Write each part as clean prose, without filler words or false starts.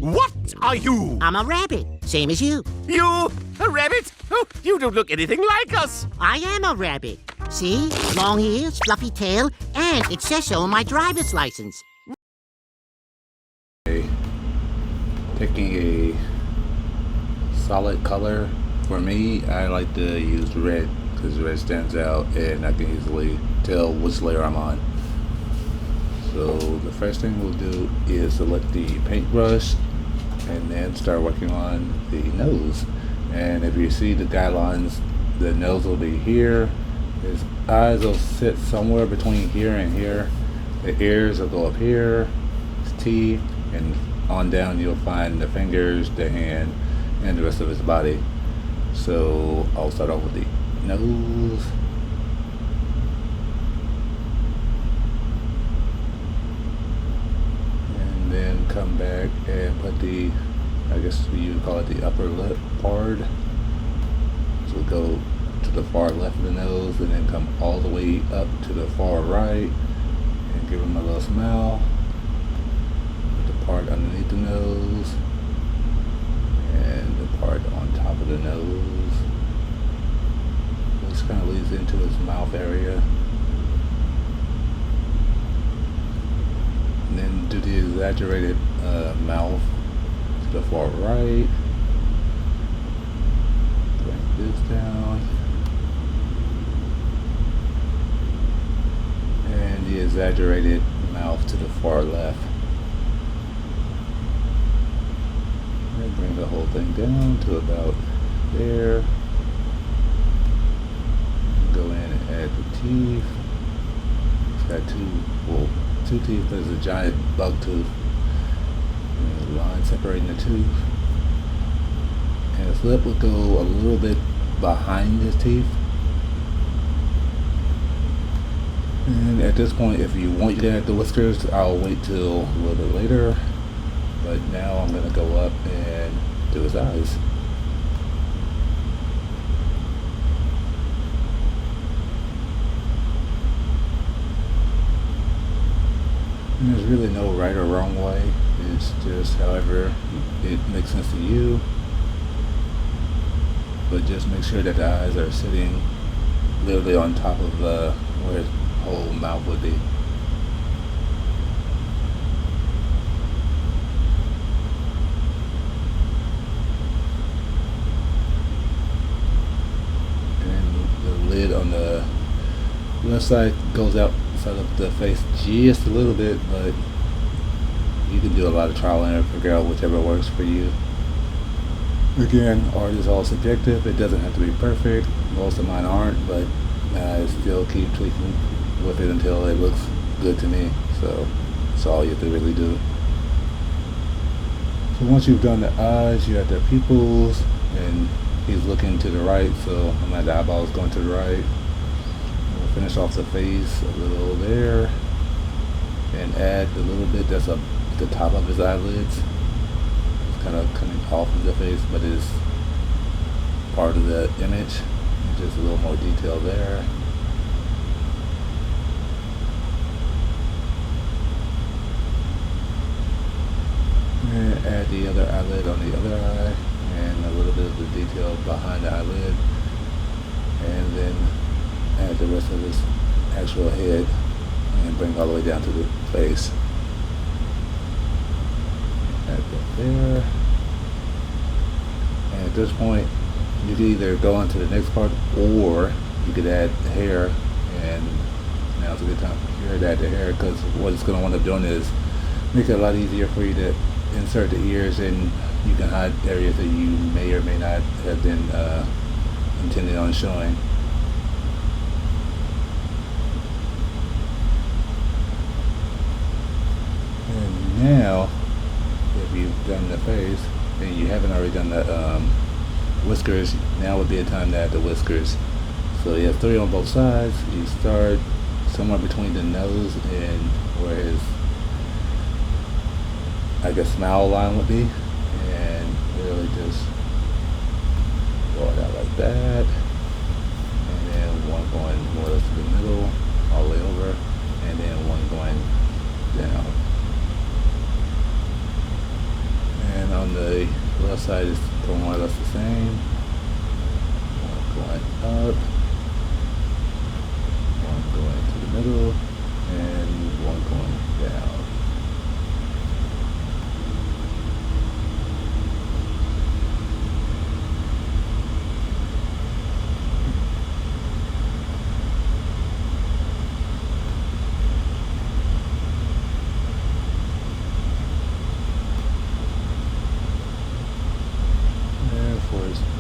What are you? I'm a rabbit, same as you. You? A rabbit? Oh, you don't look anything like us. I am a rabbit. See? Long ears, fluffy tail, and it says so on my driver's license. Picking a solid color, for me, I like to use red because red stands out and I can easily tell which layer I'm on. So the first thing we'll do is select the paintbrush and then start working on the nose. And if you see the guidelines, the nose will be here, his eyes will sit somewhere between here and here, the ears will go up here, his teeth, and on down you'll find the fingers, the hand, and the rest of his body. So I'll start off with the nose. And then come back and put the, I guess you would call it the upper lip part. So we'll go to the far left of the nose and then come all the way up to the far right and give him a little smile. Part underneath the nose and the part on top of the nose, which kind of leads into his mouth area, and then do the exaggerated mouth to the far right. Bring this down and the exaggerated mouth to the far left. Bring the whole thing down to about there. Go in and add the teeth. It's got two teeth. There's a giant bug tooth. And a line separating the tooth. And his lip will go a little bit behind his teeth. And at this point, if you want to add the whiskers, I'll wait till a little bit later. But now I'm going to go up and do his eyes. And there's really no right or wrong way. It's just however it makes sense to you. But just make sure that the eyes are sitting literally on top of where his whole mouth would be. Lid on the left side goes outside of the face just a little bit, but you can do a lot of trial and error, figure out whichever works for you. Again, art is all subjective. It doesn't have to be perfect. Most of mine aren't, but I still keep tweaking with it until it looks good to me. So that's all you have to really do. So once you've done the eyes, you have the pupils, and he's looking to the right, so I'm at the eyeballs going to the right. We'll finish off the face a little there and add a little bit that's up at the top of his eyelids. It's kind of coming off of the face, but it's part of the image. Just a little more detail there. And add the other eyelid on the other eye. And a little bit of the detail behind the eyelid, and then add the rest of his actual head and bring all the way down to the face. Add that there. And at this point, you can either go on to the next part, or you could add the hair. And now's a good time for you to add the hair, because what it's going to wind up doing is make it a lot easier for you to insert the ears, and you can hide areas that you may or may not have been intending on showing. And now, if you've done the face and you haven't already done the whiskers, now would be a time to add the whiskers. So you have 3 on both sides. You start somewhere between the nose and where his, I guess, smile line would be, and really just go it out like that, and then one going more or less to the middle, all the way over, and then one going down. on the left side is going more or less the same. One going up, one going to the middle, and one going down.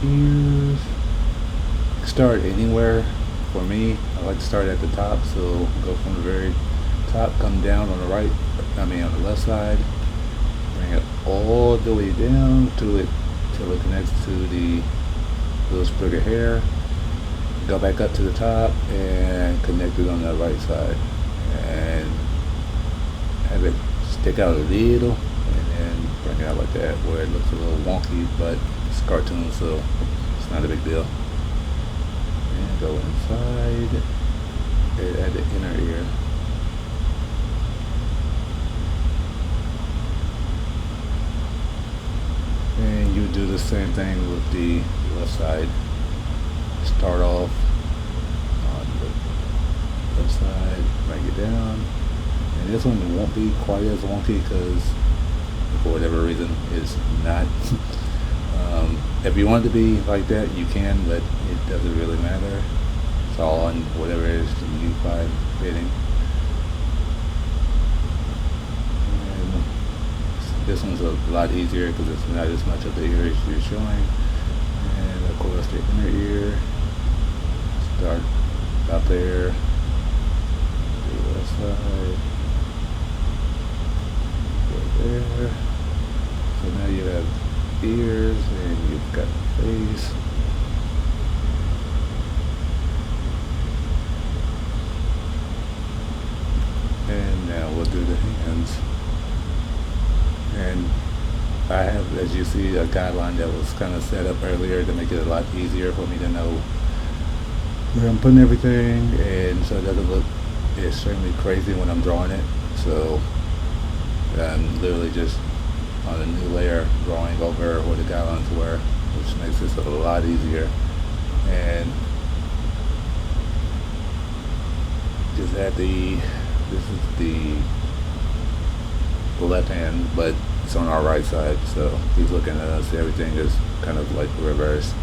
Ears. Start anywhere. For me, I like to start at the top, so go from the very top, come down on the right, on the left side, bring it all the way down to it till it connects to the little sprig of hair, go back up to the top and connect it on the right side, and have it stick out a little, and then bring it out like that where it looks a little wonky, but it's cartoon, so it's not a big deal. And go inside and add the inner ear. And you do the same thing with the left side. Start off on the left side, bring it down. And this one won't be quite as wonky because for whatever reason it's not. If you want it to be like that, you can, but it doesn't really matter. It's all on whatever it is you find fitting. And this one's a lot easier because it's not as much of the ear as you're showing. And of course the inner ear, start out there, the left side, go there. So now you have ears and you've got the face. And now we'll do the hands. And I have, as you see, a guideline that was kind of set up earlier to make it a lot easier for me to know where I'm putting everything, and so it doesn't look extremely crazy when I'm drawing it. So I'm literally just on a new layer drawing over where the guidelines were, which makes this a lot easier. And just add this is the left hand, but it's on our right side, so he's looking at us. Everything is kind of like reversed.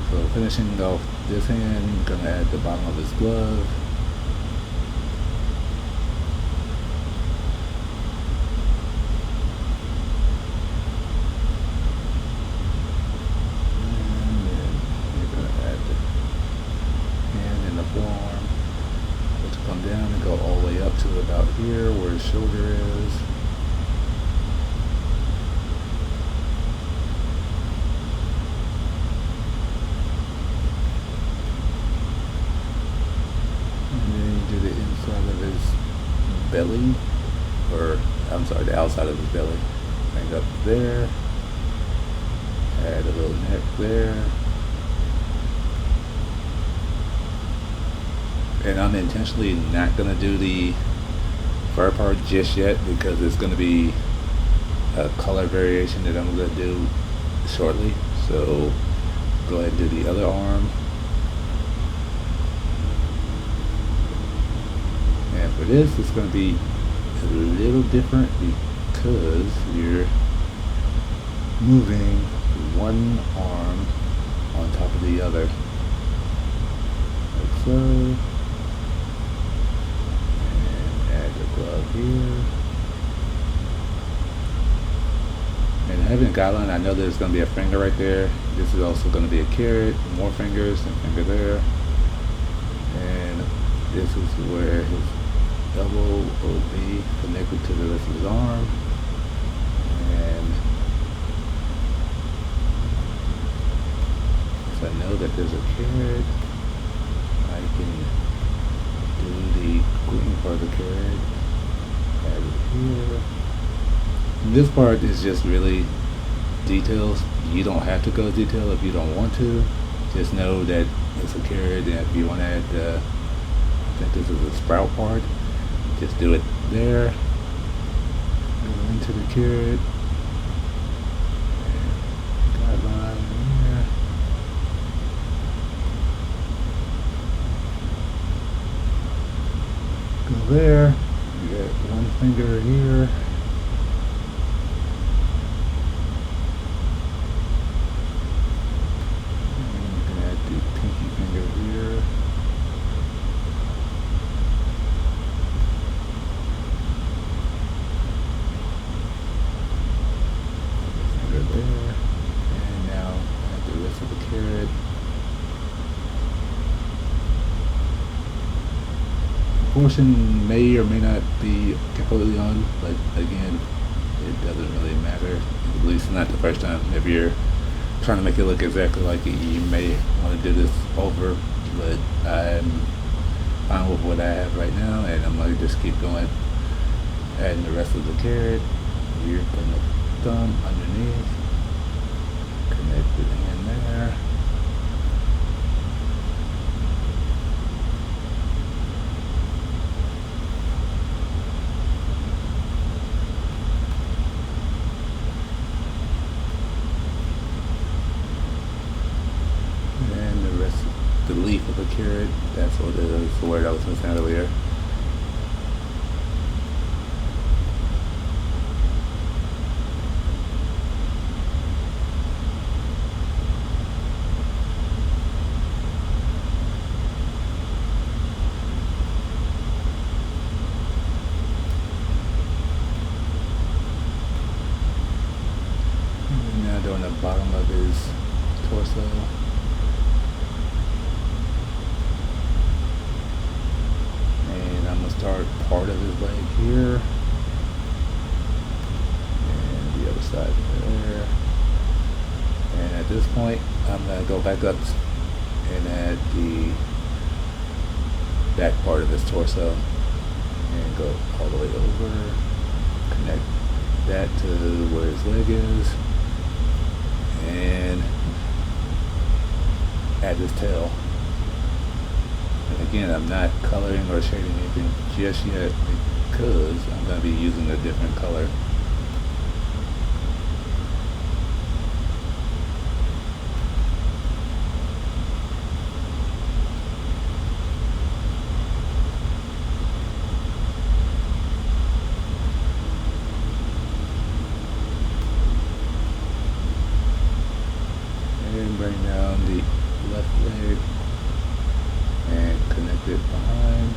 So finishing off this hand, gonna add the bottom of his glove. Down and go all the way up to about here where his shoulder is. And then you do the inside of his belly, or I'm sorry, the outside of his belly. Bring up there, add a little neck there. And I'm intentionally not going to do the fur part just yet because it's going to be a color variation that I'm going to do shortly. So go ahead and do the other arm. And for this, it's going to be a little different because you're moving one arm on top of the other, like so. Glove here. And having a guideline, I know there's going to be a finger right there. This is also going to be a carrot, more fingers and finger there. And this is where his elbow will be connected to the rest of his arm. And if I know that there's a carrot, I can do the green part of the carrot. Add it here. And this part is just really details. You don't have to go detail if you don't want to. Just know that it's a carrot, and if you want to add I think this is a sprout part, just do it there. Go into the carrot, there. You got one finger here. And you can add the pinky finger here. Finger there. And now add the rest of the carrot. Portion may or may not be completely on, but again, it doesn't really matter, at least not the first time. If you're trying to make it look exactly like it, you may want to do this over, but I'm fine with what I have right now, and I'm going to just keep going, adding the rest of the carrot. Here, putting the thumb underneath, connect it in there. The leaf of the carrot, that's what it is, the word I was missing earlier. And now doing the bottom of his torso. Start part of his leg here, and the other side there. And at this point, I'm going to go back up and add the back part of his torso, and go all the way over, connect that to where his leg is, and add his tail. And again, I'm not coloring or shading anything just yet because I'm going to be using a different color. And bring down the left leg and connect it behind.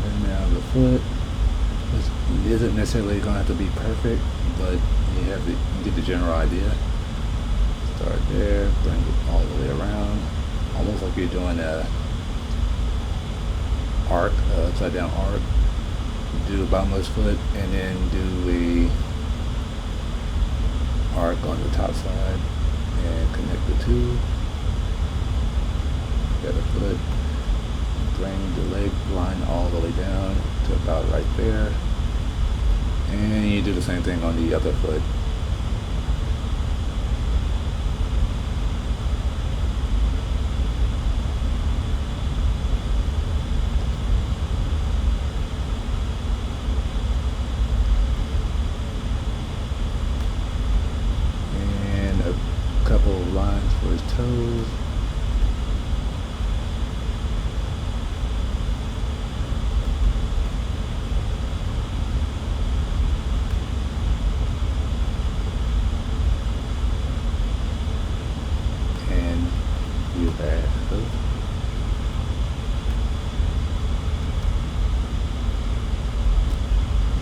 And now the foot isn't necessarily going to have to be perfect, but you have to get the general idea. Start there, bring it all the way around, almost like you're doing a arc, upside down arc. Do the bottom of his foot, and then do a arc on the top side, and connect the two. Got the foot, bring the leg line all the way down to about right there. And you do the same thing on the other foot. And a couple of lines for his toes.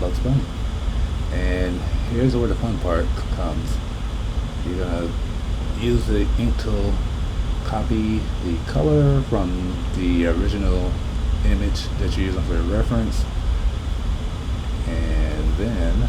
Bugs Bunny. And here's where the fun part comes. You're gonna use the ink tool, copy the color from the original image that you're using for reference, and then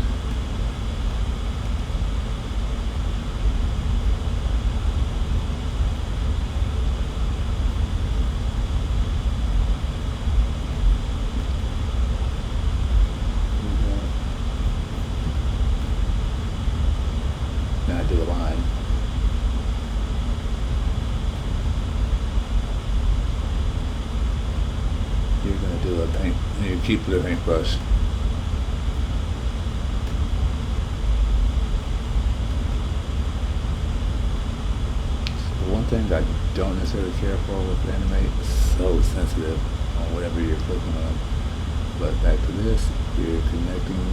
do a line. do a paint, you keep the paintbrush. So one thing I don't necessarily care for with Animate, it's so sensitive on whatever you're clicking on. But back to this, you're connecting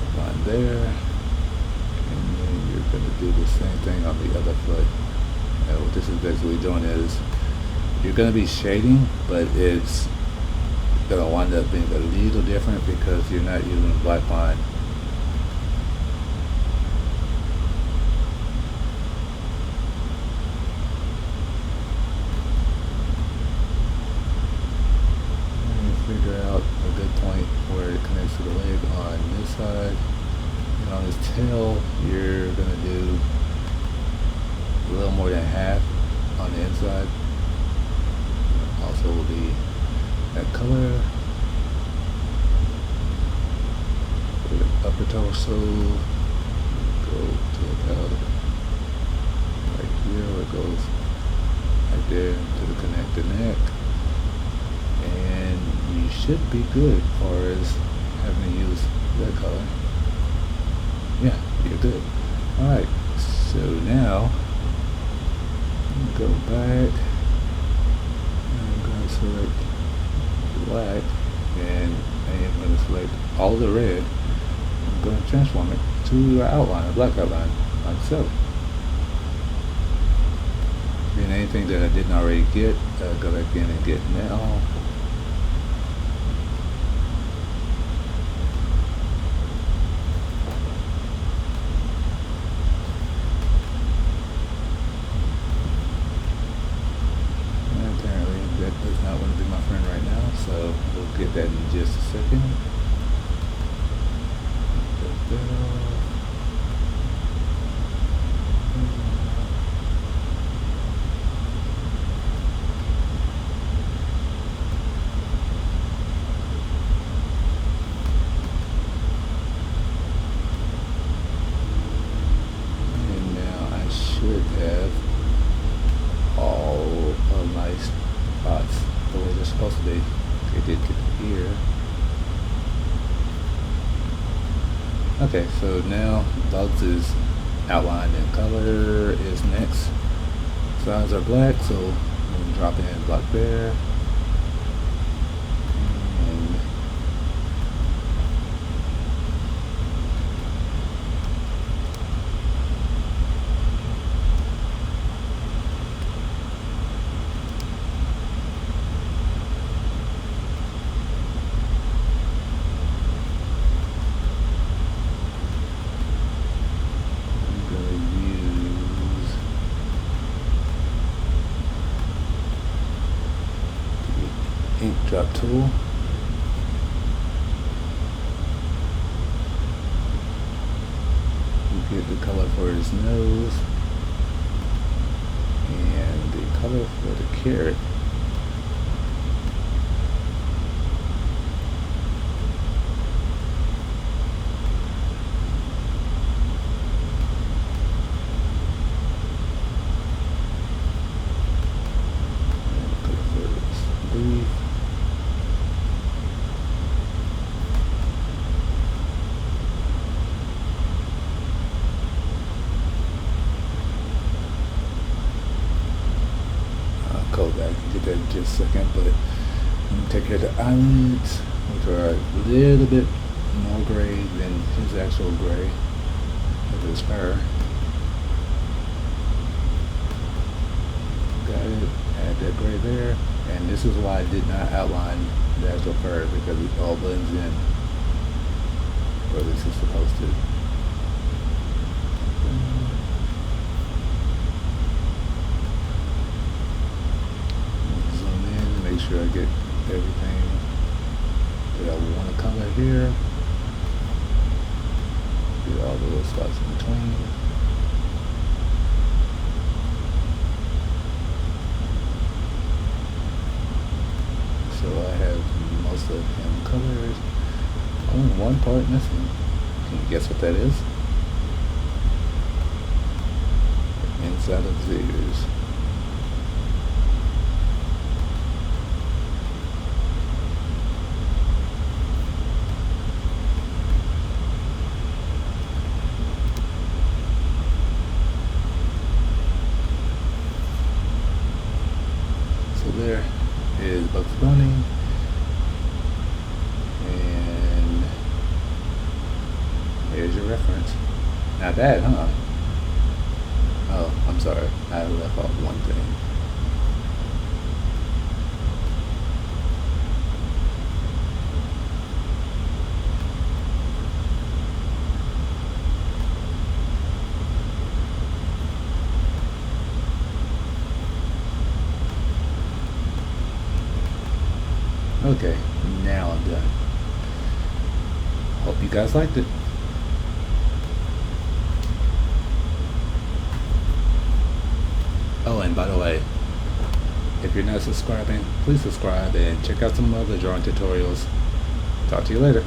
the line there, and then you're going to do the same thing on the other foot. And what this is basically doing is, you're going to be shading, but it's going to wind up being a little different because you're not using a black line. Figure out a good point where it connects to the leg on this side. And on his tail, you're going to do a little more than half on the inside. Also will be that color. For the upper torso, go to about right here where it goes right there to the connect the neck. And you should be good as far as having to use that color. Yeah, you're good. Alright, so now go back. I'm going to select black, and I am going to select all the red. I'm going to transform it to an outline, a black outline, like so. And anything that I didn't already get, go back in and get now. Does not want to be my friend right now, so we'll get that in just a second. And now I should have all of my spots the way they're supposed to be. They did get here. Okay, so now bugs is outlined and color is next. Sides are black, so I'm going to drop in black there. And ink drop tool. You get the color for his nose and the color for the carrot. And the color for his leaf. Go back and get that in just a second, but let me take care of the eyelids, which are a little bit more gray than his actual gray of his fur. Got it, add that gray there, and this is why I did not outline the actual fur, because it all blends in, or at least it's supposed to. Make sure I get everything that I want to color here. Get all the little spots in between. So I have most of him colored. Only one part missing. Can you guess what that is? Inside of his ears. is Bugs Bunny. And here's your reference. Not bad, huh? Oh, I'm sorry. I left off one thing. Okay, now I'm done. Hope you guys liked it. Oh, and by the way, if you're not subscribing, please subscribe and check out some other drawing tutorials. Talk to you later.